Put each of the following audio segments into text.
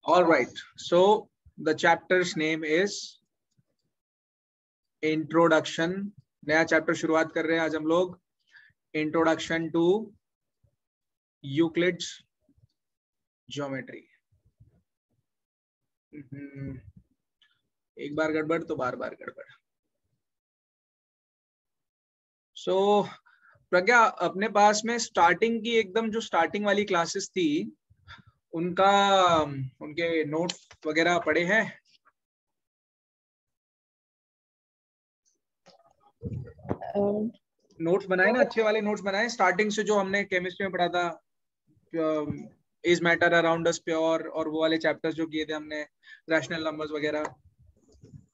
All right. So the chapter's name is Introduction. नया chapter शुरुआत कर रहे हैं आज हम लोग. Introduction to Euclid's Geometry. एक बार गड़बड़ तो बार बार गड़बड़. So प्रज्ञा, अपने पास में स्टार्टिंग की एकदम जो स्टार्टिंग वाली क्लासेस थी उनके नोट्स वगैरह पड़े हैं? नोट्स बनाए ना, अच्छे वाले नोट्स बनाए स्टार्टिंग से, जो हमने केमिस्ट्री में पढ़ा था, is matter around us pure, और वो वाले चैप्टर्स जो किए थे हमने, रैशनल नंबर्स वगैरह.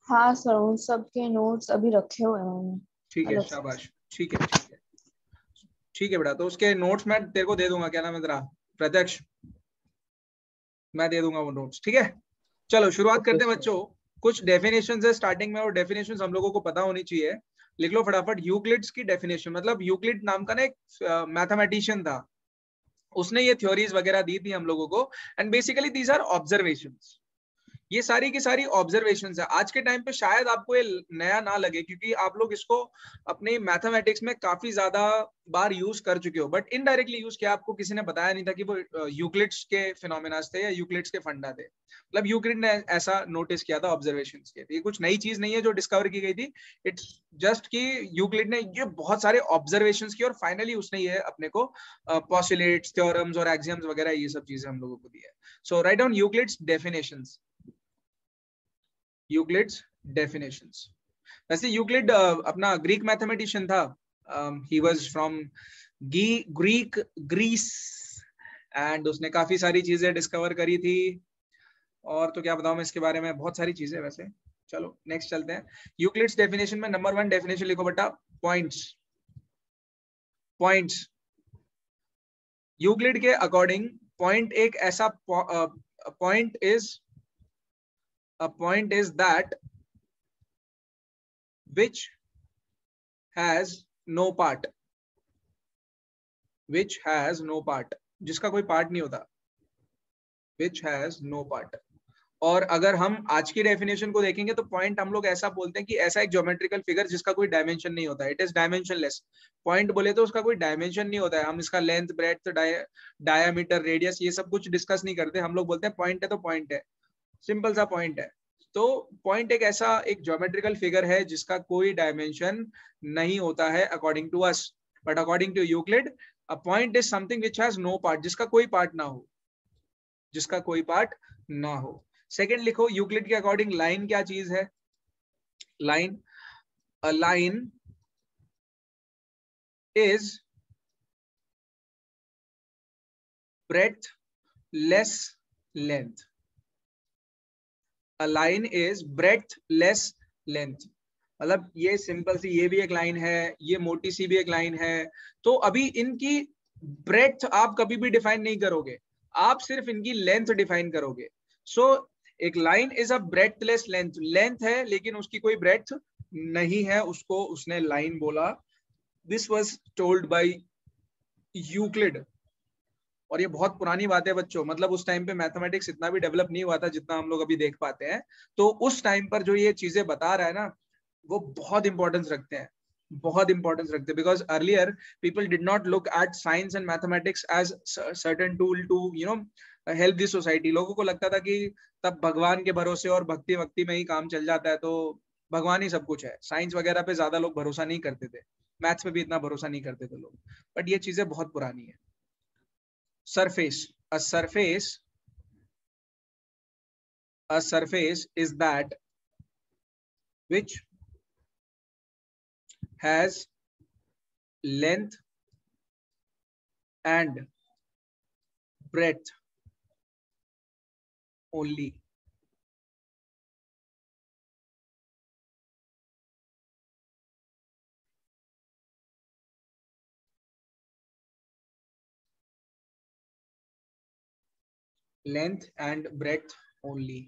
हाँ सर, उन सब के नोट्स अभी रखे हुए हैं. ठीक है, शाबाश. ठीक है ठीक है ठीक है बेटा. तो उसके नोट्स मैं तेरे को दे दूंगा. क्या नाम है तेरा? प्रत्यक्ष. मैं दे दूंगा वो नोट्स. ठीक है, चलो शुरुआत करते हैं बच्चों. कुछ डेफिनेशंस है स्टार्टिंग में, और डेफिनेशंस हम लोगों को पता होनी चाहिए. लिख लो फटाफट. यूक्लिड्स की डेफिनेशन, मतलब यूक्लिड नाम का ना एक मैथमेटिशियन था, उसने ये थ्योरीज वगैरह दी थी हम लोगों को. And basically these are observations. ये सारी की सारी ऑब्जर्वेशंस है. आज के टाइम पे शायद आपको ये नया ना लगे, क्योंकि आप लोग इसको अपने मैथमेटिक्स में काफी ज्यादा बार यूज कर चुके हो, बट इनडायरेक्टली यूज किया. आपको किसी ने बताया नहीं था कि वो यूक्लिड्स के फिनोमेनास थे या यूक्लिड्स के फंडा थे. मतलब यूक्लिड ने ऐसा नोटिस किया था, ऑब्जर्वेशंस किए थे. ये कुछ नई चीज नहीं है जो डिस्कवर की गई थी. इट्स जस्ट कि यूक्लिड ने ये बहुत सारे ऑब्जर्वेशंस किए और फाइनली उसने ये अपने को पोस्टुलेट्स, थ्योरम्स और एक्सियम्स वगैरह ये सब चीजें हम लोगों को दी है. So write down Euclid's definitions. Euclid's definitions. वैसे यूक्लिड अपना ग्रीक मैथमेटिशियन था. He was from Greece, and उसने काफी सारी चीजें डिस्कवर करी थी. और तो क्या बताऊं मैं इसके बारे में, बहुत सारी चीजें वैसे. चलो नेक्स्ट चलते हैं. यूक्लिड्स डेफिनेशन में नंबर 1 डेफिनेशन लिखो बेटा. पॉइंट्स. पॉइंट्स. यूक्लिड के अकॉर्डिंग पॉइंट एक ऐसा point is a point is that which has no part. which has no part, जिसका कोई पार्ट नहीं होता. which has no part. और अगर हम आज की डेफिनेशन को देखेंगे तो पॉइंट हम लोग ऐसा बोलते हैं कि ऐसा एक ज्योमेट्रिकल फिगर जिसका कोई डायमेंशन नहीं होता. It is dimensionless. पॉइंट बोले तो उसका कोई डायमेंशन नहीं होता है. हम इसका लेंथ, ब्रेड्थ, डायमीटर, रेडियस ये सब कुछ डिस्कस नहीं करते. हम लोग बोलते हैं पॉइंट है तो पॉइंट है, सिंपल सा पॉइंट है. तो पॉइंट एक ऐसा एक ज्योमेट्रिकल फिगर है जिसका कोई डायमेंशन नहीं होता है according to us. But according to Euclid a point is something which has no part, जिसका कोई पार्ट ना हो. जिसका कोई पार्ट ना हो. सेकंड लिखो. यूक्लिड के अकॉर्डिंग लाइन क्या चीज है? Line. A line is breadth less length. A line is breadth less length. मतलब ये सिंपल सी ये भी एक लाइन है, ये मोटी सी भी एक लाइन है. तो अभी इनकी ब्रेड्थ आप कभी भी डिफाइन नहीं करोगे, आप सिर्फ इनकी लेंथ डिफाइन करोगे. सो एक line is a breadthless length. Length है लेकिन उसकी कोई ब्रेड्थ नहीं है, उसको उसने लाइन बोला. This was told by Euclid. और ये बहुत पुरानी बात है बच्चों. मतलब उस टाइम पे मैथमेटिक्स इतना भी डेवलप नहीं हुआ था जितना हम लोग अभी देख पाते हैं. तो उस टाइम पर जो ये चीजें बता रहा है ना, वो बहुत इंपॉर्टेंस रखते हैं. बहुत इंपॉर्टेंस रखते हैं. Because earlier people did not look at science and mathematics as certain tool to help the society. लोगों को लगता था कि तब भगवान के भरोसे और भक्ति वक्ति में ही काम चल जाता है, तो भगवान ही सब कुछ है. साइंस वगैरह पे ज्यादा लोग भरोसा नहीं करते थे, मैथ्स पे भी इतना भरोसा नहीं करते थे लोग. बट ये चीजें बहुत पुरानी है. Surface. A surface is that which has length and breadth only. Length and breadth only.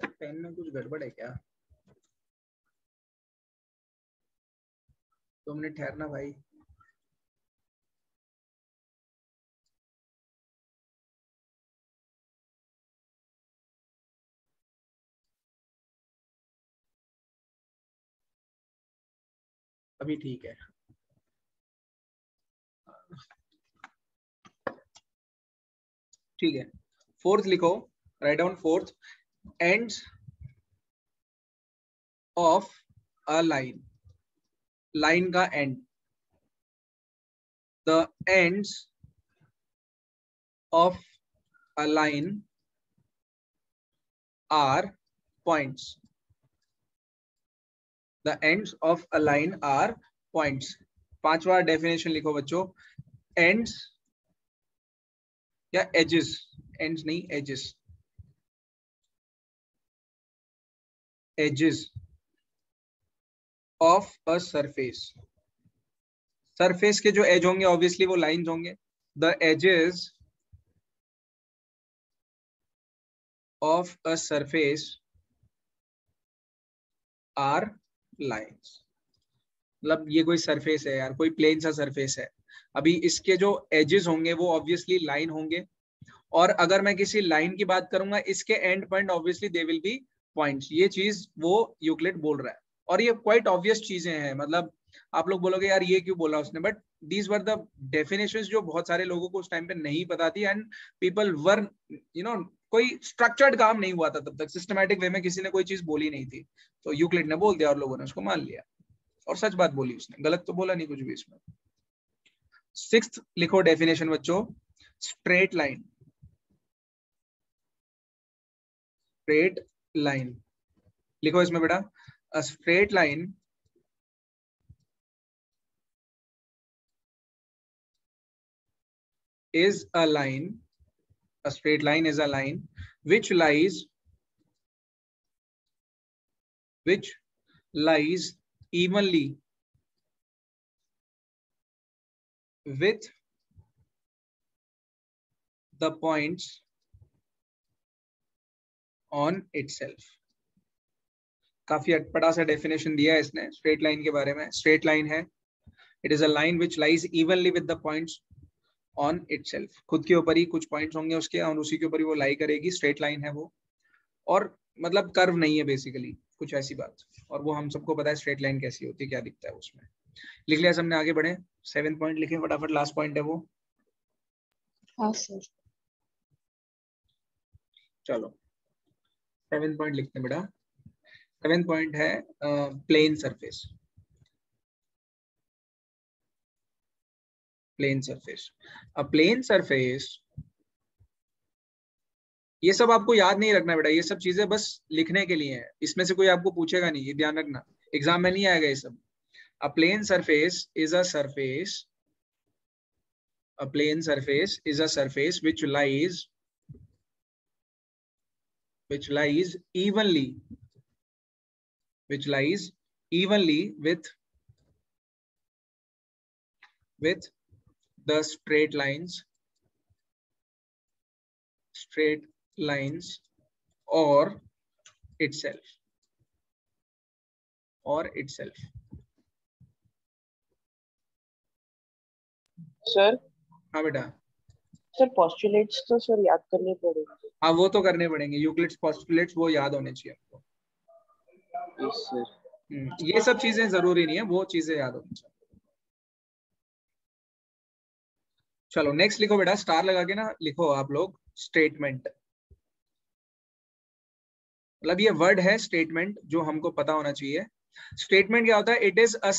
Pen में कुछ गड़बड़ है क्या? 2 मिनट ठहरना भाई. अभी ठीक है। ठीक है, फोर्थ लिखो, write down fourth, ends of a line, line का end, the ends of a line are points, the ends of a line are points. पांचवा डेफिनेशन लिखो बच्चों, एंड्स या एजेस, एंड्स नहीं edges, edges of a surface, surface के जो edge होंगे obviously वो लाइंस होंगे, the edges of a surface are lines. मतलब ये कोई सरफेस है यार, कोई प्लेन सा सरफेस है, अभी इसके जो एजेस होंगे वो ऑब्वियसली लाइन होंगे, और अगर मैं किसी लाइन की बात करूंगा इसके and point obviously they will be points. ये चीज वो यूक्लिड बोल रहा है, और ये क्वाइट ऑब्वियस चीजें हैं। मतलब आप लोग बोलोगे यार ये क्यों बोला उसने, but these were the definitions जो बहुत सारे लोगों को उस टाइम पे नहीं पता थी, एंड पीपल वर कोई स्ट्रक्चर्ड काम नहीं हुआ था तब तक, सिस्टमैटिक वे में किसी ने कोई चीज बोली नहीं थी, तो यूक्लिड ने बोल दिया और लोगों ने उसको मान लिया, और सच बात बोली उसने, गलत तो बोला नहीं कुछ भी इसमें। सिक्स्थ लिखो डेफिनेशन बच्चों, स्ट्रेट लाइन, स्ट्रेट लाइन लिखो इसमें बेटा, अ straight line is a line, a straight line is a line which lies evenly with the points on itself। काफी अटपटा सा डेफिनेशन दिया है इसने स्ट्रेट लाइन के बारे में। स्ट्रेट लाइन है, it is a line which lies evenly with the points on itself, खुद के ऊपर ही कुछ पॉइंट्स होंगे उसके और उसी के ऊपर ही वो लाई करेगी, स्ट्रेट लाइन है वो, और मतलब कर्व नहीं है बेसिकली, कुछ ऐसी बात। और वो हम सबको पता है स्ट्रेट लाइन कैसी होती है, क्या दिखता है उसमें। लिख लिया सबने, आगे बढ़े, 7 पॉइंट लिखे फटाफट, लास्ट पॉइंट है वो। हाँ सर। चलो 7 पॉइंट लिखते हैं बेटा। 7 पॉइंट है प्लेन सरफेस, प्लेन सरफेस। अ प्लेन सरफेस, ये सब आपको याद नहीं रखना बेटा, ये सब चीजें बस लिखने के लिए है, इसमें से कोई आपको पूछेगा नहीं, ये ध्यान रखना, एग्जाम में नहीं आएगा ये सब। A plane surface is a surface, a plane surface is a surface which lies evenly with the straight lines or itself sir. हाँ बेटा। सर पोस्टुलेट्स तो सर याद करने पड़ेंगे। हाँ वो तो करने पड़ेंगे, यूक्लिड्स पोस्टुलेट्स वो याद होने चाहिए आपको। Yes sir. ये सब चीजें जरूरी नहीं है, वो चीजें याद होनी चाहिए। चलो नेक्स्ट लिखो बेटा, स्टार लगा के ना लिखो आप लोग, स्टेटमेंट। मतलब ये वर्ड है स्टेटमेंट, जो हमको पता होना चाहिए। स्टेटमेंट क्या होता है? इट इज अ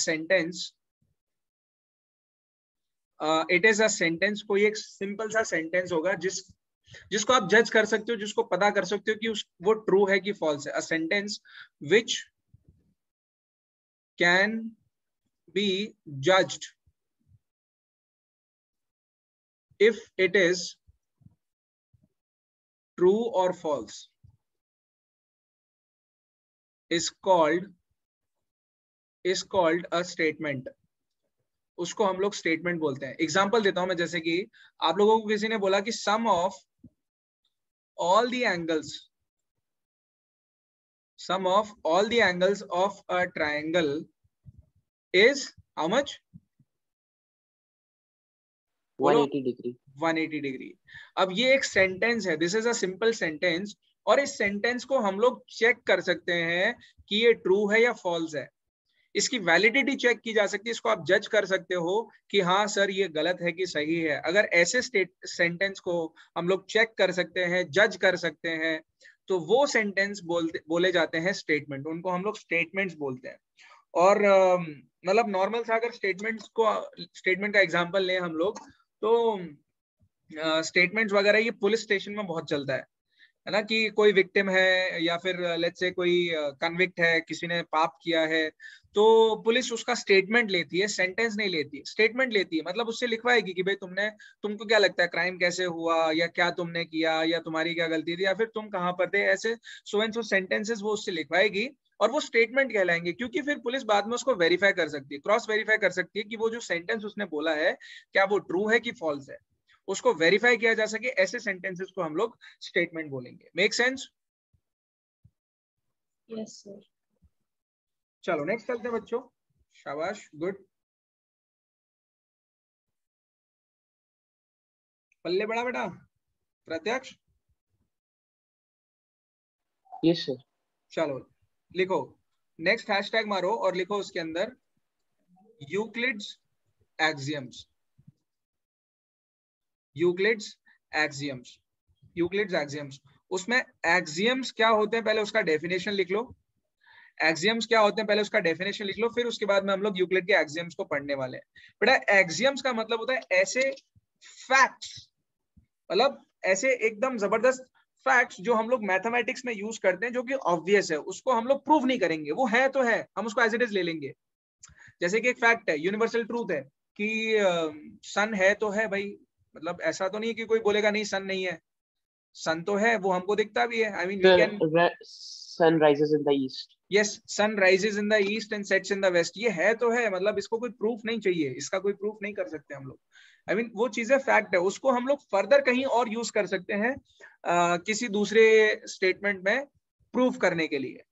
सेंटेंस, कोई एक सिंपल सा सेंटेंस होगा जिसको आप जज कर सकते हो, जिसको पता कर सकते हो कि वो ट्रू है कि फॉल्स है। A sentence which can be judged if it is true or false is called a statement। उसको हम लोग स्टेटमेंट बोलते हैं। एग्जांपल देता हूं मैं, जैसे कि आप लोगों को किसी ने बोला कि sum of all the angles of a triangle is how much? 180 degree. 180 degree. अब ये एक सेंटेंस है, this is a simple sentence, और इस सेंटेंस को हम लोग चेक कर सकते हैं कि ये ट्रू है या फॉल्स है। इसकी वैलिडिटी चेक की जा सकती है, इसको आप जज कर सकते हो कि हाँ सर ये गलत है कि सही है। अगर ऐसे सेंटेंस को हम लोग चेक कर सकते हैं, जज कर सकते हैं, तो वो सेंटेंस बोले जाते हैं स्टेटमेंट, उनको हम लोग स्टेटमेंट्स बोलते हैं। और मतलब नॉर्मल सा अगर स्टेटमेंट का एग्जांपल लें हम लोग, तो स्टेटमेंट्स वगैरह ये पुलिस स्टेशन में बहुत चलता है ना, कि कोई विक्टिम है या फिर लेट्स से कोई कन्विक्ट है, किसी ने पाप किया है, तो पुलिस उसका स्टेटमेंट लेती है, सेंटेंस नहीं लेती, स्टेटमेंट लेती है। मतलब उससे लिखवाएगी कि भाई तुमको क्या लगता है क्राइम कैसे हुआ, या क्या तुमने किया, या तुम्हारी क्या गलती थी, या फिर तुम कहाँ पर थे, ऐसे सो एंड सो सेंटेंसेस वो उससे लिखवाएगी और वो स्टेटमेंट कहलाएंगे। क्योंकि फिर पुलिस बाद में उसको वेरीफाई कर सकती है, क्रॉस वेरीफाई कर सकती है कि वो जो सेंटेंस उसने बोला है क्या वो ट्रू है कि फॉल्स है, उसको वेरीफाई किया जा सके। ऐसे सेंटेंसेस को हम लोग स्टेटमेंट बोलेंगे। Make sense? Yes sir. चलो नेक्स्ट चलते हैं बच्चों। शाबाश, गुड। पल्ले बड़ा बेटा प्रत्यक्ष। Yes sir. चलो लिखो, नेक्स्ट हैशटैग मारो और लिखो उसके अंदर Euclid's axioms. Euclid's axioms, Euclid's axioms. उसमें एक्सियम्स क्या होते हैं पहले उसका डेफिनेशन लिख लो। एक्सियम्स क्या होते हैं पहले उसका डेफिनेशन लिख लो, फिर उसके बाद में हम लोग यूक्लिड के एक्सियम्स को पढ़ने वाले हैं। बेटा एक्सियम्स का मतलब होता है ऐसे फैक्ट्स, मतलब ऐसे एकदम जबरदस्त फैक्ट्स जो हम लोग मैथमेटिक्स में यूज करते हैं, जो कि ऑब्वियस है, उसको हम लोग प्रूव नहीं करेंगे, वो है तो है, हम उसको एज इट इज ले लेंगे। जैसे कि एक फैक्ट है, यूनिवर्सल ट्रूथ है कि सन है तो है भाई, मतलब ऐसा तो नहीं है कि कोई बोलेगा नहीं सन नहीं है, सन तो है, वो हमको दिखता भी है। I mean we can, sun rises in the east. Yes, sun rises in the east and sets in the west, ये है तो है, मतलब इसको कोई प्रूफ नहीं चाहिए, इसका कोई प्रूफ नहीं कर सकते हम लोग। आई मीन वो चीजें फैक्ट है, उसको हम लोग फर्दर कहीं और यूज कर सकते हैं किसी दूसरे स्टेटमेंट में प्रूफ करने के लिए,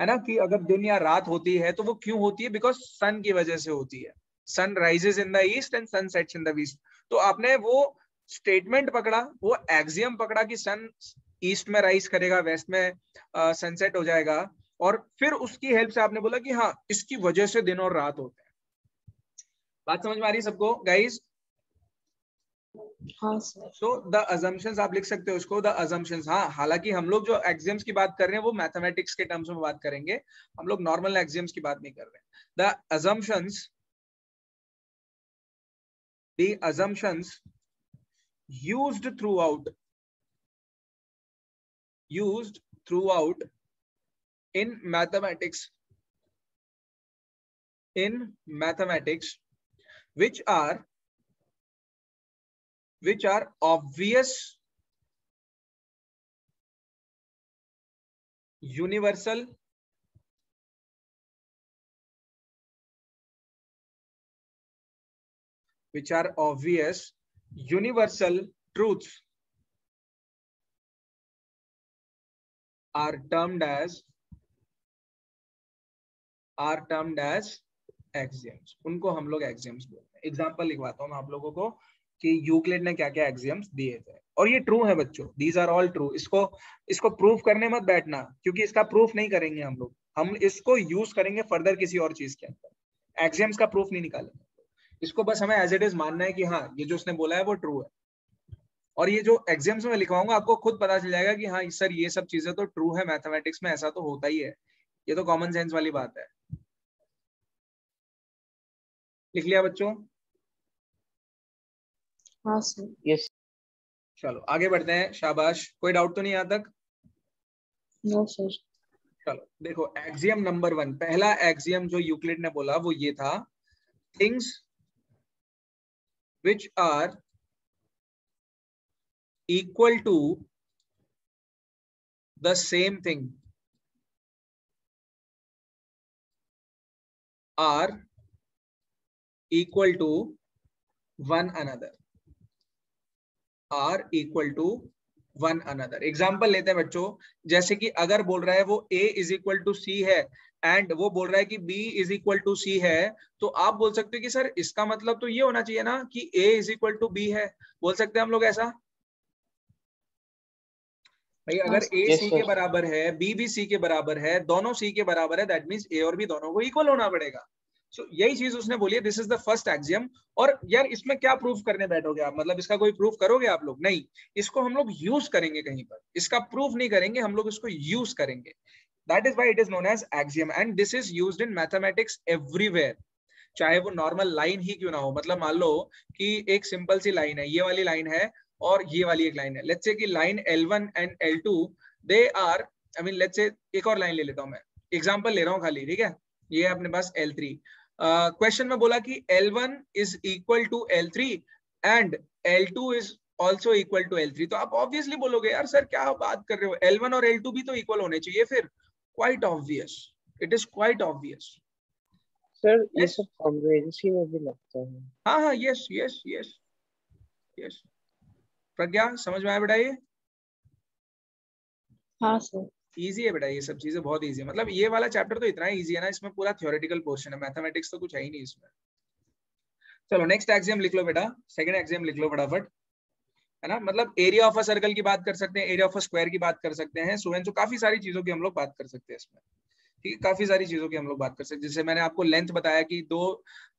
है ना, कि अगर दिन या रात होती है तो वो क्यों होती है, बिकॉज सन की वजह से होती है। Sun rises in the east and sun sets in the west. तो आपने वो स्टेटमेंट पकड़ा, वो एक्सियम पकड़ा कि सन ईस्ट में राइज करेगा, वेस्ट में सनसेट हो जाएगा, और फिर उसकी हेल्प से आपने बोला कि हाँ इसकी वजह से दिन और रात होते हैं। बात समझ में आ रही है सबको गाइस? हाँ सर। तो द अजम्पशंस आप लिख सकते हो उसको, द अजम्पशंस। हाँ, हालांकि हम लोग जो एक्सियम्स की बात कर रहे हैं वो मैथमेटिक्स के टर्म्स में बात करेंगे, हम लोग नॉर्मल एक्सियम्स की बात नहीं कर रहे हैं। The assumptions used throughout in mathematics which are obvious, universal, truths are termed as axioms। उनको हम लोग axioms बोलते हैं। एग्जांपल लिखवाता हूं मैं आप लोगों को कि यूक्लिड ने क्या क्या axioms दिए थे, और ये ट्रू है बच्चों, दीज आर ऑल ट्रू। इसको प्रूफ करने मत बैठना, क्योंकि इसका प्रूफ नहीं करेंगे हम इसको यूज करेंगे फर्दर किसी और चीज के अंदर। एक्सियम्स का प्रूफ नहीं निकालेंगे, इसको बस हमें एज इट इज मानना है कि हाँ ये जो उसने बोला है वो ट्रू है। और ये जो एग्जाम्स में लिखवाऊंगा आपको खुद पता चल जाएगा कि हाँ सर ये सब चीजें तो ट्रू है, मैथमेटिक्स में ऐसा तो होता ही है, ये तो कॉमन सेंस वाली बात है। लिख लिया बच्चों? हाँ सर। यस। चलो आगे बढ़ते हैं। शाबाश, कोई डाउट तो नहीं यहाँ तक? No sir. चलो देखो, एक्सियम नंबर 1, पहला एक्सियम जो यूक्लिड ने बोला वो ये था, things which are equal to the same thing are equal to one another, are equal to one another. Example लेते हैं बच्चों, जैसे कि अगर बोल रहा है वो a इज इक्वल टू सी है एंड वो बोल रहा है कि b इज इक्वल टू सी है, तो आप बोल सकते हो कि सर इसका मतलब तो ये होना चाहिए ना कि a is equal to b है, बोल सकते हैं हम लोग ऐसा? भाई अगर ए Yes, सी sir. के बराबर है, बी भी सी के बराबर है, दोनों सी के बराबर है, दैट मींस ए और बी दोनों को इक्वल होना पड़ेगा। सो यही चीज उसने बोली है, this is the first axiom. और यार इसमें क्या प्रूफ करने बैठोगे आप, मतलब इसका कोई प्रूफ करोगे आप लोग? नहीं, इसको हम लोग यूज करेंगे कहीं पर, इसका प्रूफ नहीं करेंगे, हम लोग इसको यूज करेंगे। That is why it is known as axiom and this is used in mathematics everywhere, चाहे वो नॉर्मल लाइन ही क्यों ना हो। मतलब मान लो कि एक सिंपल सी लाइन है, ये वाली लाइन है और ये वाली एक लाइन है, लेट्स से कि line L1 and L2 they are, I mean let's say एक और लाइन ले लेता हूं मैं, एग्जांपल ले रहा हूं खाली, ठीक है। ये अपने पास L3, क्वेश्चन में बोला कि L1 is equal to L3 and L2 is also equal to L3, तो आप ऑब्वियसली बोलोगे यार सर क्या बात कर रहे हो, L1 और L2 भी तो इक्वल होने चाहिए फिर। Quite obvious, it is quite obvious. Sir ये सब कॉन्ग्रुएंसी में भी लगता है। हाँ हाँ, यस यस यस यस। प्रज्ञा समझ में आया बेटा? ये हाँ सर। इजी है बेटा, ये सब चीजें बहुत इजी है। मतलब ये वाला चैप्टर तो इतना इजी है ना, इसमें पूरा थ्योरेटिकल पोर्शन है, मैथमेटिक्स तो कुछ है ही नहीं इसमें। चलो नेक्स्ट एक्सियम लिख लो बेटा, सेकंड एक्सियम लिख लो फटाफट, है ना। मतलब एरिया ऑफ अ सर्कल की बात कर सकते हैं, एरिया ऑफ अ स्क्वायर की बात कर सकते हैं, सो एंड सो काफी सारी चीजों की हम लोग बात कर सकते हैं इसमें, ठीक है। काफी सारी चीजों की हम लोग बात कर सकते हैं। जैसे मैंने आपको लेंथ बताया कि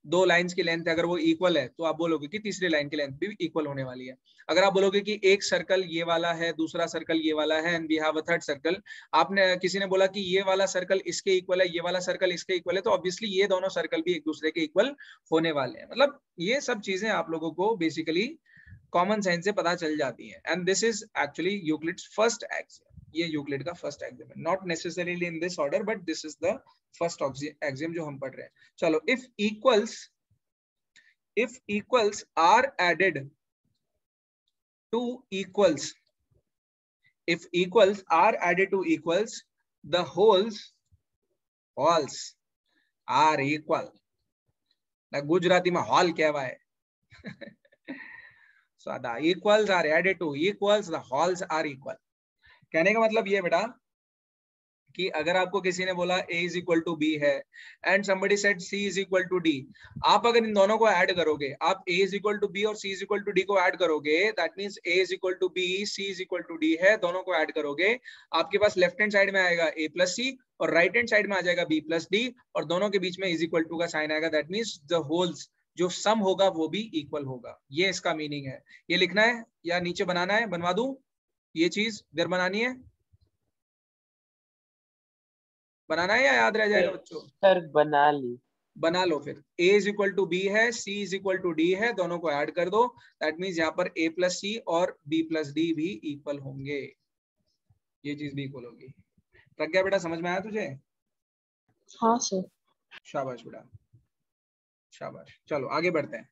दो लाइंस की लेंथ अगर वो इक्वल है तो आप बोलोगे कि तीसरी लाइन की लेंथ भी इक्वल होने वाली है। अगर आप बोलोगे कि एक सर्कल ये वाला है, दूसरा सर्कल ये वाला है, and we have a third circle, आपने किसी ने बोला कि ये वाला सर्कल इसके इक्वल है, ये वाला सर्कल इसके इक्वल है, तो ऑब्वियसली ये दोनों सर्कल भी एक दूसरे के इक्वल होने वाले हैं। मतलब ये सब चीजें आप लोगों को बेसिकली कॉमन सेंस से पता चल जाती है। And this is actually Euclid's first axiom, ये यूक्लिड का फर्स्ट एक्सियम है, not necessarily in this order but this is the first axiom जो हम पढ़ रहे हैं। चलो, if equals are added to equals, if equals are added to equals, the holes are equal. Gujarati में hall कहवाए so the equals are added to equals, the holes are equal. कहने का मतलब ये बेटा कि अगर आपको किसी ने बोला a is equal to b है and somebody said c is equal to d, आप अगर इन दोनों को ऐड करोगे, आप a is equal to b और c is equal to d को ऐड करोगे, that means a is equal to b, c is equal to d है, दोनों को ऐड करोगे, आपके पास लेफ्ट हैंड साइड में आएगा a plus c और राइट हैंड साइड में आ जाएगा b plus d और दोनों के बीच में is equal to का साइन आएगा, that means the holes जो सम होगा वो भी इक्वल होगा। ये इसका मीनिंग है। ये लिखना है या नीचे बनाना है, बनवा दूं? ये चीज इधर बनानी है, बनाना है या याद रह जाएगा बच्चों? सर बना ली। बना लो फिर। a is equal to b है, c is equal to d है, दोनों को ऐड कर दो, दैट मींस यहाँ पर a प्लस सी और b प्लस डी भी इक्वल होंगे, ये चीज भी इक्वल होगी। प्रज्ञा बेटा समझ में आया तुझे? हाँ सर। शाबाश बेटा, शाबाश। चलो आगे बढ़ते हैं।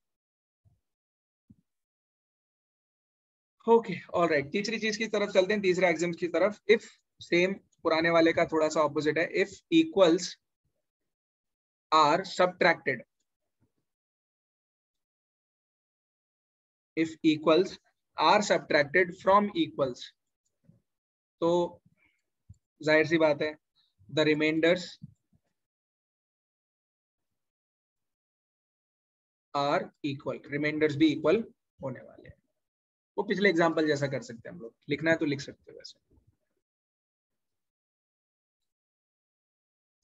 ओके ऑलराइट, तीसरी चीज की तरफ चलते हैं, तीसरे एग्जाम की तरफ। इफ सेम पुराने वाले का थोड़ा सा ऑपोजिट है, if equals are subtracted, if equals are subtracted from equals, तो जाहिर सी बात है the remainders are equal, remainders भी equal होने वाले हैं। वो पिछले एग्जांपल जैसा कर सकते हैं हम लोग, लिखना है तो लिख सकते हो, वैसे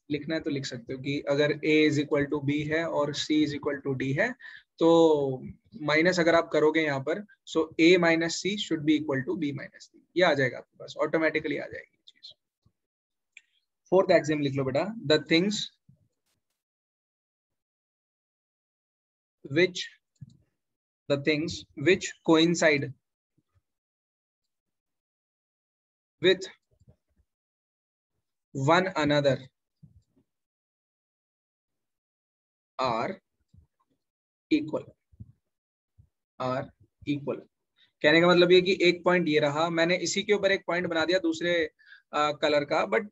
लिखना है तो लिख सकते हो कि अगर a is equal to b है और c is equal to d है, तो माइनस अगर आप करोगे यहाँ पर, so a minus c should be equal to b minus c, ये आ जाएगा आपके पास, ऑटोमेटिकली आ जाएगी ये चीज। फोर्थ एक्सियम लिख लो बेटा, the things which coincide with one another are equal, कहने का मतलब ये कि एक पॉइंट ये रहा, मैंने इसी के ऊपर एक पॉइंट बना दिया दूसरे कलर का, बट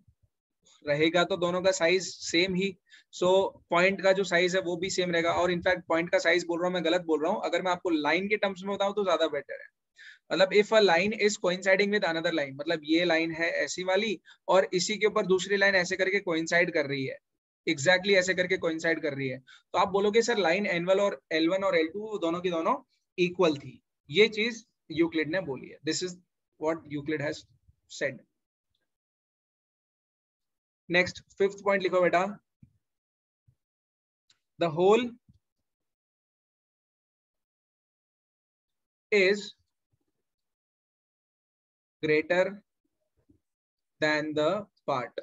रहेगा तो दोनों का साइज सेम ही, सो पॉइंट का जो साइज है वो भी सेम रहेगा। और इनफैक्ट पॉइंट का साइज बोल रहा हूँ मैं, गलत बोल रहा हूँ, अगर मैं आपको लाइन के टर्म्स में बताऊं तो ज्यादा बेटर है। मतलब if a line is coinciding with another line, मतलब ये लाइन है ऐसी वाली और इसी के ऊपर दूसरी लाइन ऐसे करके कोइंसाइड कर रही है, एग्जैक्टली ऐसे करके कोइंसाइड कर रही है, तो आप बोलोगे सर लाइन L1 और L2 दोनों की दोनों इक्वल थी। ये चीज यूक्लिड ने बोली है, this is what Euclid has said. Next, fifth point लिखो बेटा. The whole is greater than the part.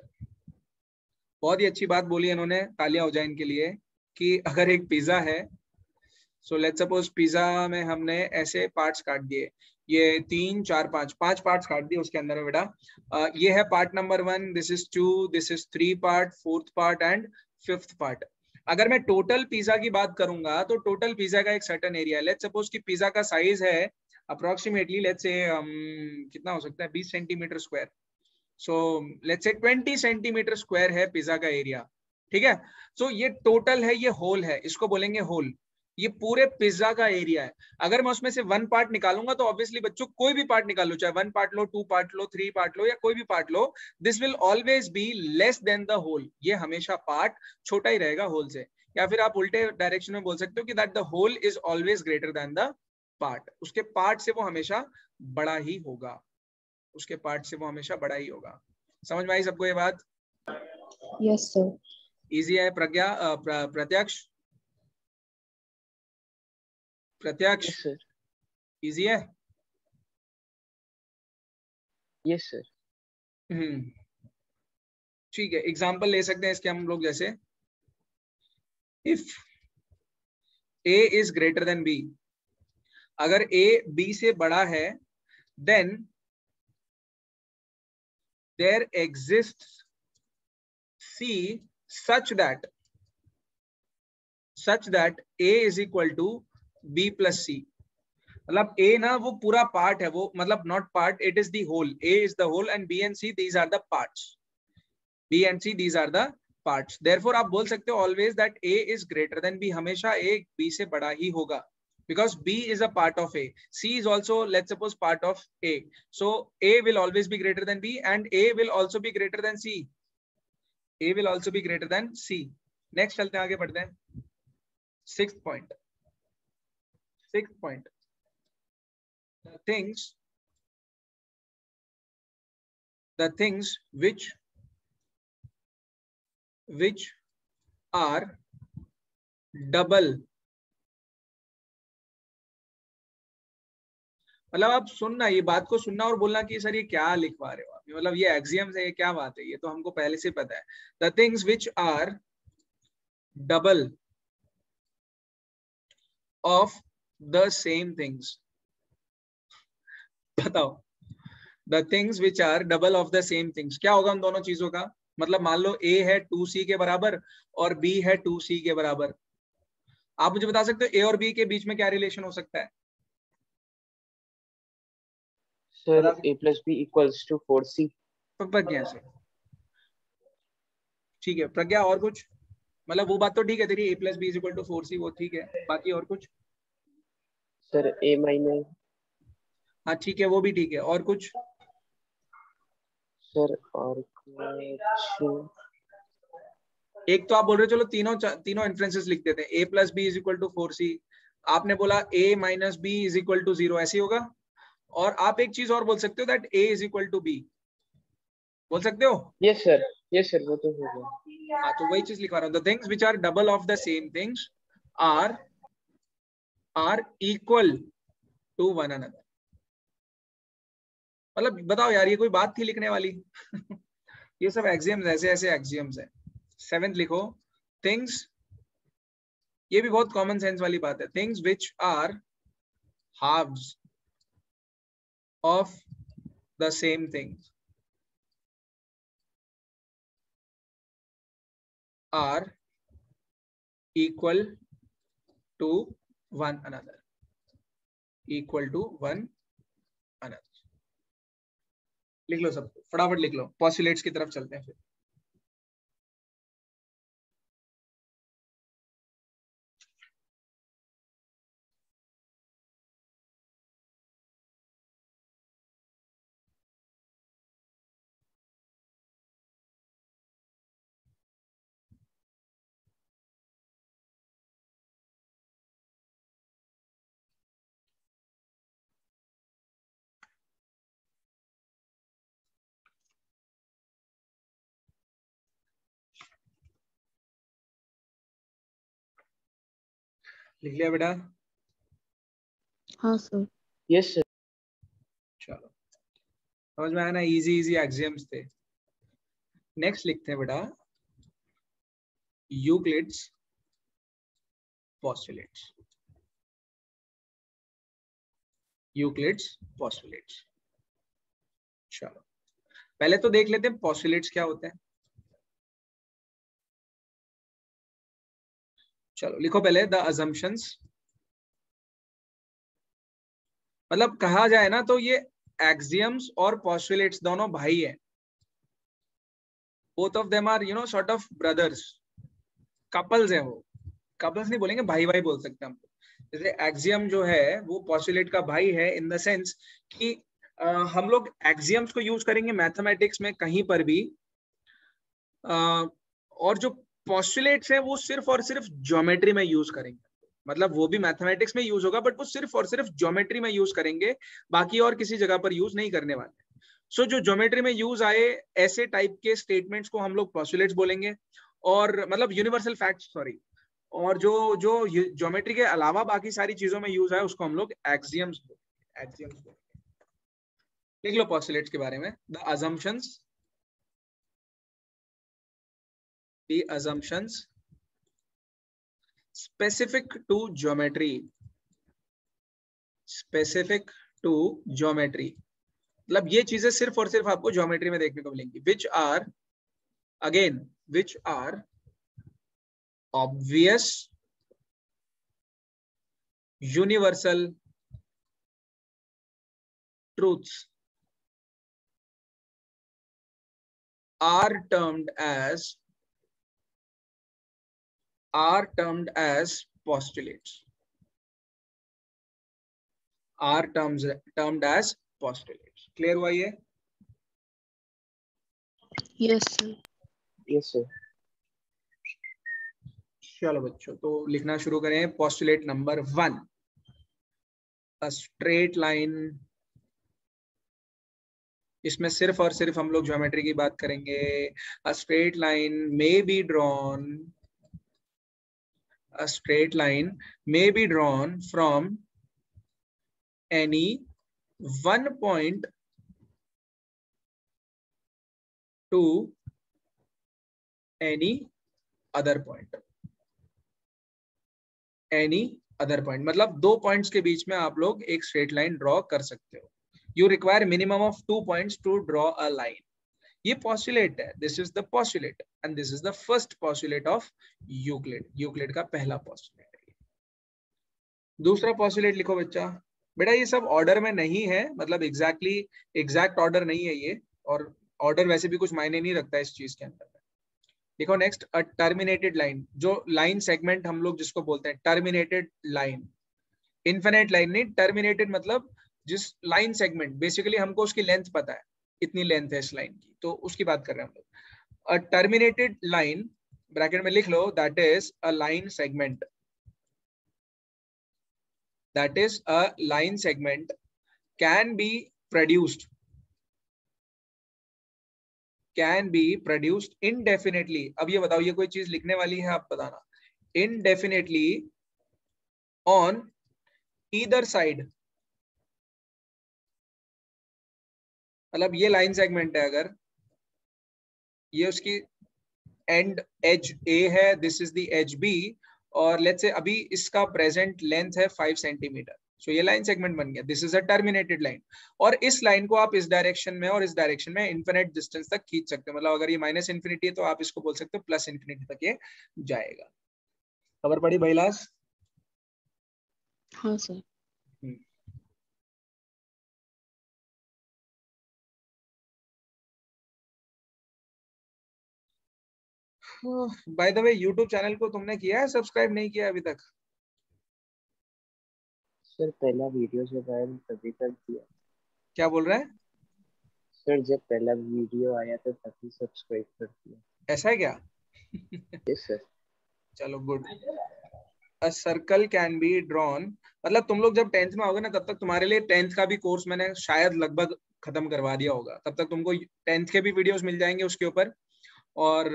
बहुत ही अच्छी बात बोली इन्होंने, तालियां हो जाए इनके लिए. कि अगर एक पिज्जा है, सो लेट्स सपोज पिज्जा में हमने ऐसे पार्ट्स काट दिए, ये 3 4 5 पार्ट्स काट दिए उसके अंदर में बेटा. ये है part number 1, this is 2, this is 3 part, 4th part and 5th part. अगर मैं टोटल पिज्जा की बात करूंगा तो टोटल पिज्जा का एक सर्टेन एरिया है. लेट्स सपोज कि पिज्जा का साइज है अप्रोक्सीमेटली, लेट्स से कितना हो सकता है, 20 centimetre square. So let's say 20 centimetre square है पिज्जा का एरिया. ठीक है. सो ये टोटल है, ये होल है, इसको बोलेंगे होल. ये पूरे पिज्जा का एरिया है. अगर मैं उसमें से 1 पार्ट निकालूंगा तो ऑब्वियसली बच्चों कोई भी पार्ट निकाल लो, चाहे 1 पार्ट लो, 2 पार्ट लो, 3 पार्ट लो या कोई भी पार्ट लो, this will always be less than the whole. ये हमेशा पार्ट छोटा ही रहेगा होल से. या फिर आप उल्टे डायरेक्शन में बोल सकते हो कि that the whole is always greater than the part. उसके पार्ट से वो हमेशा बड़ा ही होगा. उसके पार्ट से वो हमेशा बड़ा ही होगा. समझ में आई सबको ये बात? Yes sir. इजी है. प्रज्ञा, प्रत्यक्ष, प्रत्यक्ष, यस सर. इजी है. Yes sir. ठीक है. एग्जाम्पल ले सकते हैं इसके हम लोग, जैसे if a is greater than b, अगर a b से बड़ा है, then there exists c such that a is equal to b plus c. मतलब a ना वो पूरा पार्ट है, वो मतलब not part, it is the whole. a is the whole and b and c these are the parts. b and c these are the parts. therefore आप बोल सकते हो always that a is greater than b. हमेशा a b से बड़ा ही होगा because b is a part of a. c is also, let's suppose, part of a. so a will always be greater than b and a will also be greater than c. a will also be greater than c. next चलते हैं, आगे बढ़ते हैं. sixth point. the things which are double. मतलब आप सुनना, ये बात को सुनना और बोलना कि सर ये क्या लिखवा रहे हो आप, मतलब ये एक्सियम्स है, ये क्या बात है, ये तो हमको पहले से पता है. The things which are double of the same things. बताओ, the things which are double of the same things, क्या होगा उन दोनों चीजों का? मतलब मान लो a है 2c के बराबर और b है 2c के बराबर. आप मुझे बता सकते हो a और b के बीच में क्या रिलेशन हो सकता है? Sir a plus b equals to 4c. प्रज्ञा से. ठीक है प्रज्ञा, और कुछ? मतलब वो बात तो ठीक है तेरी, a plus b is equal to 4c, वो ठीक है. बाकी और कुछ? Sir a minus. हाँ ठीक है, वो भी ठीक है. और कुछ? सर और कुछ. एक तो आप बोल रहे हो, चलो तीनों इन्फ्लुएंसेस लिख देते हैं. a plus b is equal to 4c. आपने बोला a minus b is equal to 0, ऐसे होगा. और आप एक चीज और बोल सकते हो, that a is equal to b. बोल सकते हो? Yes sir. यस सर, वो तो हो गया. हाँ, तो वही चीज लिखवा रहा हूँ. The things which are double of the same things are equal to one another. मतलब बताओ यार, ये कोई बात थी लिखने वाली? ये सब एक्सियम्स, ऐसे ऐसे एक्सियम्स है. 7th लिखो. थिंग्स, ये भी बहुत कॉमन सेंस वाली बात है. Things which are halves of the same things are equal to one another. equal to one another. लिख लो सब, फटाफट लिख लो. पॉस्टुलेट्स की तरफ चलते हैं फिर. लिख लिया बेटा? हाँ सर। Yes sir. चलो समझ में आया ना, इजी इजी एक्सियम्स थे। नेक्स्ट लिखते हैं बेटा यूक्लिड्स पोस्टुलेट्स। Euclid's postulates. चलो पहले तो देख लेते हैं पोस्टुलेट्स क्या होते हैं। चलो लिखो पहले द अजम्पशंस। मतलब कहा जाए ना तो ये एक्सियम्स और पोस्टुलेट्स दोनों भाई हैं। Both of them are sort of brothers, couples हैं वो। कपल्स नहीं बोलेंगे, भाई भाई बोल सकते हैं हम। जैसे एक्सियम जो है वो पोस्टुलेट का भाई है इन द सेंस कि हम लोग एक्सियम्स को यूज करेंगे मैथमेटिक्स में कहीं पर भी, और जो पोस्टुलेट्स है वो सिर्फ और सिर्फ ज्योमेट्री में यूज करेंगे। मतलब वो भी मैथमेटिक्स में यूज होगा बट वो सिर्फ और सिर्फ ज्योमेट्री में यूज करेंगे, बाकी और किसी जगह पर यूज नहीं करने वाले। सो जो ज्योमेट्री में यूज आए ऐसे टाइप के स्टेटमेंट्स को हम लोग पोस्टुलेट्स बोलेंगे, और मतलब यूनिवर्सल फैक्ट्स, सॉरी। और जो जो ज्योमेट्री के अलावा बाकी सारी चीजों में यूज आए उसको हम लोग एक्सियम्स बोलेंगे। एक्सियम्स बोलेंगे। लिख लो पोस्टुलेट्स के बारे में। The assumptions, the assumptions specific to geometry, specific to geometry। मतलब ये चीजें सिर्फ और सिर्फ आपको ज्योमेट्री में देखने को मिलेंगी। which are again which are obvious, universal truths are termed as postulates, are termed as postulates। Clear हुआ ये? Yes sir. Yes sir. चलो बच्चों तो लिखना शुरू करें। पोस्टुलेट नंबर 1, अ स्ट्रेट लाइन। इसमें सिर्फ और सिर्फ हम लोग ज्योमेट्री की बात करेंगे। अ straight line may be drawn, a straight line may be drawn from any one point to any other point। any other point मतलब दो पॉइंट्स के बीच में आप लोग एक स्ट्रेट लाइन ड्रॉ कर सकते हो। You require minimum of 2 points to draw a line. ये पोस्टुलेट है, this is the postulate and this is the first postulate of Euclid. Euclid का पहला पोस्टुलेट है। दूसरा पोस्टुलेट लिखो बच्चा। बेटा ये सब ऑर्डर में नहीं है, मतलब एग्जैक्ट ऑर्डर नहीं है ये, और ऑर्डर वैसे भी कुछ मायने नहीं रखता इस चीज के अंदर। देखो नेक्स्ट, अ टर्मिनेटेड लाइन। जो लाइन सेगमेंट हम लोग जिसको बोलते हैं टर्मिनेटेड लाइन, इन्फिनिट लाइन नहीं, टर्मिनेटेड मतलब जिस लाइन सेगमेंट, बेसिकली हमको उसकी लेंथ पता है, इतनी लेंथ है इस लाइन की, तो उसकी बात कर रहे हैं हम लोग। अ टर्मिनेटेड लाइन, ब्रैकेट में लिख लो, that is a line segment, that is a line segment can be produced indefinitely। अब ये बताओ, ये कोई चीज लिखने वाली है, आप बताना। indefinitely on either side। मतलब ये लाइन सेगमेंट है, अगर ये उसकी एंड एज ए है, this is the edge B, और लेट्स से अभी इसका प्रेजेंट लेंथ है 5 सेंटीमीटर, सो ये लाइन सेगमेंट बन गया। This is a terminated line. और इस लाइन को आप इस डायरेक्शन में और इस डायरेक्शन में इन्फिनिट डिस्टेंस तक खींच सकते हो। मतलब अगर ये माइनस इन्फिनिटी है तो आप इसको बोल सकते हो प्लस इन्फिनिटी तक ये जाएगा। खबर पड़ी भैलास? हाँ sir. By the way YouTube channel को तुमने किया है सब्सक्राइब? नहीं किया अभी तक? सर पहला वीडियो जब आया तभी कर दिया। क्या बोल रहा है? सर जब पहला वीडियो आया तो तभी सब्सक्राइब कर दिया। ऐसा है क्या? Yes sir. चलो good. A circle can be drawn, मतलब तुम लोग जब 10th में आओगे ना तब तक तुम्हारे लिए 10th का भी कोर्स मैंने शायद लगभग खत्म करवा दिया होगा। तब तक तुमको 10th के भी वीडियोस मिल जाएंगे उसके ऊपर, और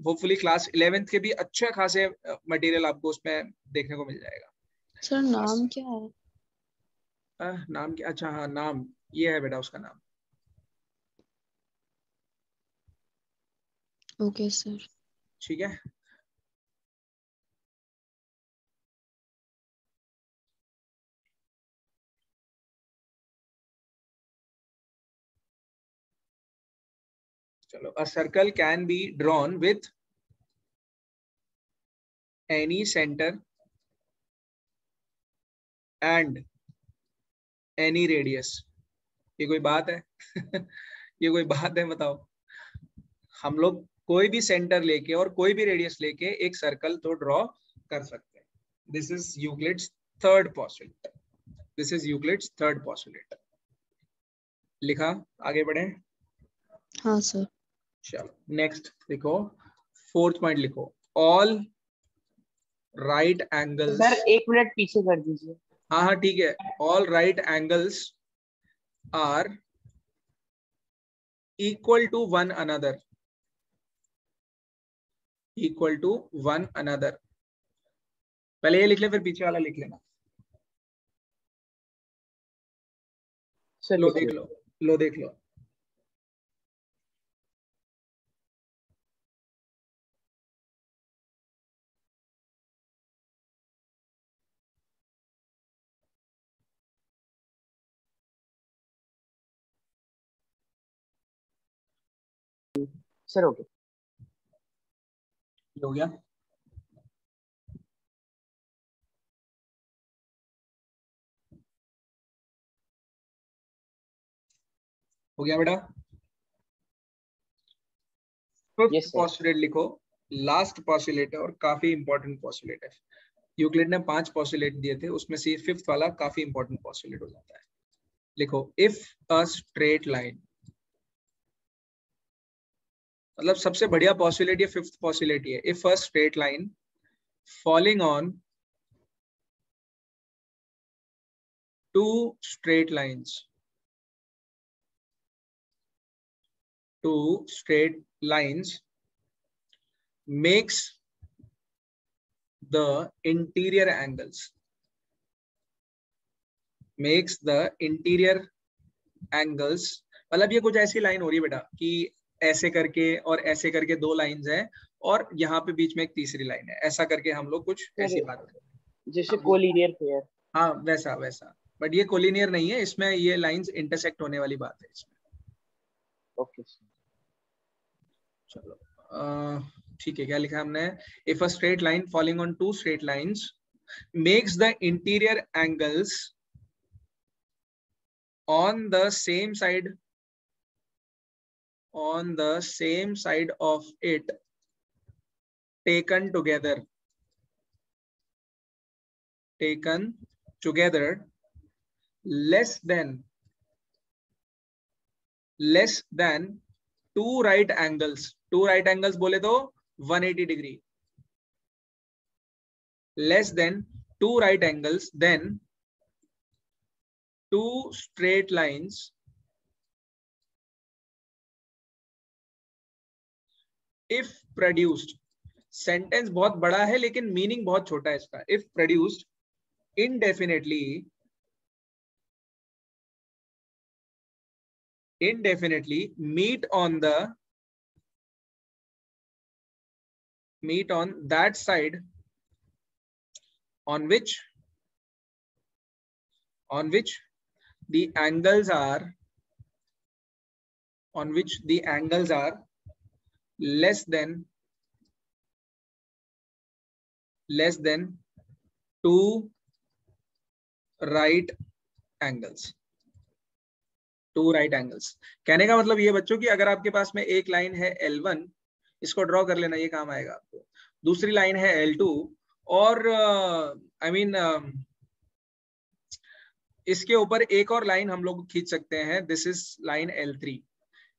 होपफुली क्लास 11th के भी अच्छे खासे मटेरियल आपको उसमें देखने को मिल जाएगा। सर नाम क्या है? नाम क्या, अच्छा हाँ नाम, ये है बेटा उसका नाम। Okay sir. ठीक है, चलो। अ circle can be drawn with any centre and any radius. ये कोई बात है? ये कोई बात है बताओ? हम लोग कोई भी सेंटर लेके और कोई भी रेडियस लेके एक सर्कल तो ड्रॉ कर सकते हैं। This is Euclid's third postulate. This is Euclid's third postulate. लिखा, आगे बढ़े। हाँ सर। चलो नेक्स्ट लिखो, फोर्थ पॉइंट लिखो, all right angles. Sir 1 minute पीछे कर दीजिए। हाँ हाँ ठीक है। All right angles are equal to one another, equal to one another. पहले ये लिख ले फिर पीछे वाला लिख लेना। सर लो देख लिखिए। लो, लो देख लो। Sir okay. हो गया? हो गया बेटा? Fifth yes sir. पॉस्टुलेट लिखो, लास्ट पॉस्टुलेट है और काफी इंपॉर्टेंट पॉस्टुलेट है। यूक्लिड ने 5 पॉस्टुलेट दिए थे, उसमें से फिफ्थ वाला काफी इंपॉर्टेंट पॉस्टुलेट हो जाता है। लिखो, इफ अ स्ट्रेट लाइन, मतलब सबसे बढ़िया पॉस्टुलेट ये फिफ्थ पॉस्टुलेट ही है। If a straight line falling on two straight lines, two straight lines makes the interior angles, makes the interior angles, मतलब ये कुछ ऐसी लाइन हो रही है बेटा कि ऐसे करके और ऐसे करके 2 लाइंस हैं और यहाँ पे बीच में एक तीसरी लाइन है, ऐसा करके हम लोग कुछ सर ऐसी बात करें। जैसे हाँ कोलिनियर पेयर। हाँ, वैसा वैसा। बट ये कोलिनियर नहीं है, इसमें ये लाइंस इंटरसेक्ट होने वाली बात है इसमें। Okay sir. चलो ठीक है, क्या लिखा हमने? If a straight line falling on two straight lines makes the interior angles on the same side, on the same side of it taken together, taken together less than two right angles, two right angles बोले तो 180 degree, less than two right angles, then two straight lines if produced, sentence बहुत बड़ा है लेकिन meaning बहुत छोटा है इसका। If produced indefinitely, indefinitely meet on that side on which the angles are, on which the angles are less than two right angles, two right angles. कहने का मतलब ये बच्चों कि अगर आपके पास में एक लाइन है L1, इसको ड्रॉ कर लेना, ये काम आएगा आपको। दूसरी लाइन है L2 और आई मीन इसके ऊपर एक और लाइन हम लोग खींच सकते हैं, दिस इज लाइन L3।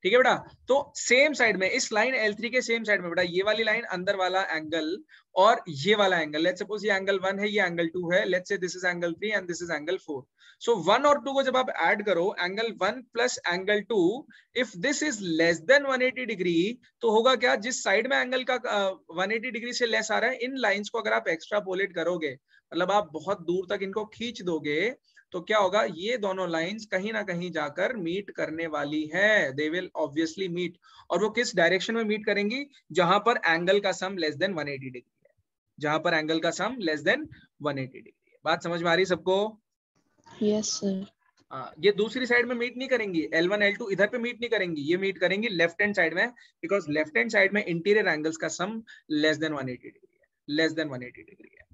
ठीक है बेटा? तो सेम साइड में, इस लाइन L3 के सेम साइड में बेटा ये वाली लाइन, अंदर वाला एंगल और ये वाला एंगल, लेट्स सपोज ये एंगल 1 है, ये एंगल 2 है, लेट्स से this is angle 3 and this is angle 4। सो 1 और 2 को जब आप ऐड करो, angle 1 plus angle 2, if this is less than 180 degree, तो होगा क्या, जिस साइड में एंगल का 180 डिग्री से लेस आ रहा है, इन लाइंस को अगर आप एक्स्ट्रापोलेट करोगे मतलब आप बहुत दूर तक इनको खींच दोगे तो क्या होगा, ये दोनों लाइंस कहीं ना कहीं जाकर मीट करने वाली है, दे विल ऑब्वियसली मीट। और वो किस डायरेक्शन में मीट करेंगी, जहां पर एंगल का सम लेस देन 180 डिग्री है, जहां पर एंगल का सम लेस देन 180 डिग्री है। बात समझ में आ रही सबको? Yes sir. ये दूसरी साइड में मीट नहीं करेंगी, L1 L2 इधर पे मीट नहीं करेंगी, ये मीट करेंगी लेफ्ट हैंड साइड में, बिकॉज लेफ्ट हैंड साइड में इंटीरियर एंगल्स का सम लेस देन 180 डिग्री है, लेस देन 180 डिग्री है।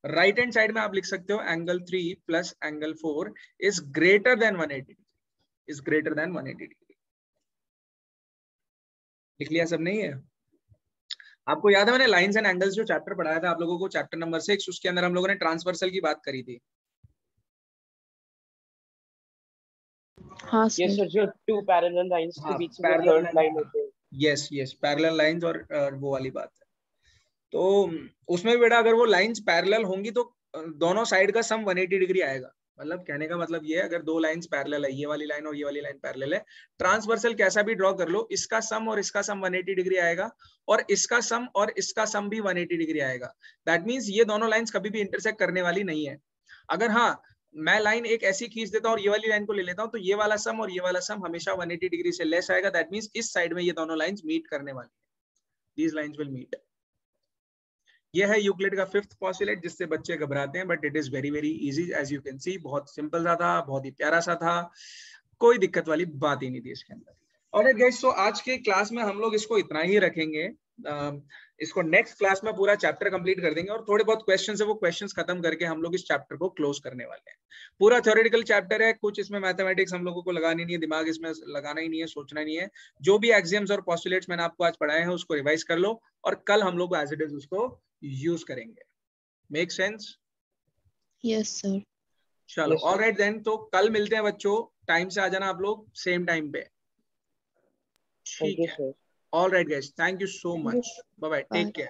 राइट हैंड साइड में आप लिख सकते हो angle 3 plus angle 4 is greater than 180 degree, is greater than 180 degree. लिख लिया सब? नहीं है? आपको याद है मैंने लाइंस एंड एंगल्स जो चैप्टर पढ़ाया था आप लोगों को, चैप्टर नंबर 6, उसके अंदर हम लोगों ने ट्रांसवर्सल की बात करी थी। हाँ ये सर। सर जो टू पैरेलल लाइंस के बीच में थर्ड लाइन होते हैं। यस यस, पैरेलल लाइंस और वो वाली बात है। तो उसमें भी बेटा अगर वो लाइंस पैरेलल होंगी तो दोनों साइड का सम 180 डिग्री आएगा। मतलब कहने का मतलब ये है, अगर दो लाइंस पैरेलल है, ये वाली लाइन और ये वाली लाइन पैरेलल है, ट्रांसवर्सल कैसा भी ड्रॉ कर लो, इसका सम और इसका सम 180 डिग्री आएगा, और इसका सम और इसका सम भी 180 डिग्री आएगा। दैट मींस ये दोनों लाइंस कभी भी इंटरसेक्ट करने वाली नहीं है। अगर हाँ मैं लाइन एक ऐसी खींच देता हूँ और ये वाली लाइन को ले लेता हूँ, तो ये वाला सम और ये वाला सम हमेशा 180 डिग्री से लेस आएगा। दैट मींस इस साइड में ये दोनों लाइंस मीट करने वाली है, दीज लाइंस विल मीट। ये है यूक्लिड का फिफ्थ पोस्टुलेट, जिससे बच्चे घबराते हैं, but it is very very easy as you can see. बहुत सिंपल सा था, बहुत ही प्यारा सा था, कोई दिक्कत वाली बात ही नहीं थी इसके अंदर। ऑलराइट गाइस, सो आज के क्लास में हम लोग इसको इतना ही रखेंगे। इसको नेक्स्ट क्लास में पूरा चैप्टर कंप्लीट कर देंगे, और थोड़े बहुत क्वेश्चंस है वो क्वेश्चंस खत्म करके हम लोग इस चैप्टर को क्लोज करने वाले हैं। पूरा थ्योरेटिकल चैप्टर है, कुछ इसमें मैथमेटिक्स हम लोगों को लगानी नहीं है, दिमाग इसमें लगाना ही नहीं है, सोचना नहीं है। जो भी एक्सियम्स और पोस्टुलेट्स मैंने आपको आज पढ़ाए हैं उसको रिवाइज कर लो, और कल हम लोग एज इट इज उसको यूज करेंगे। Make sense? Yes sir. चलो ऑलराइट देन, तो कल मिलते हैं बच्चों, टाइम से आ जाना आप लोग, सेम टाइम पे। ठीक है, alright guys, thank you so much, bye bye, take care.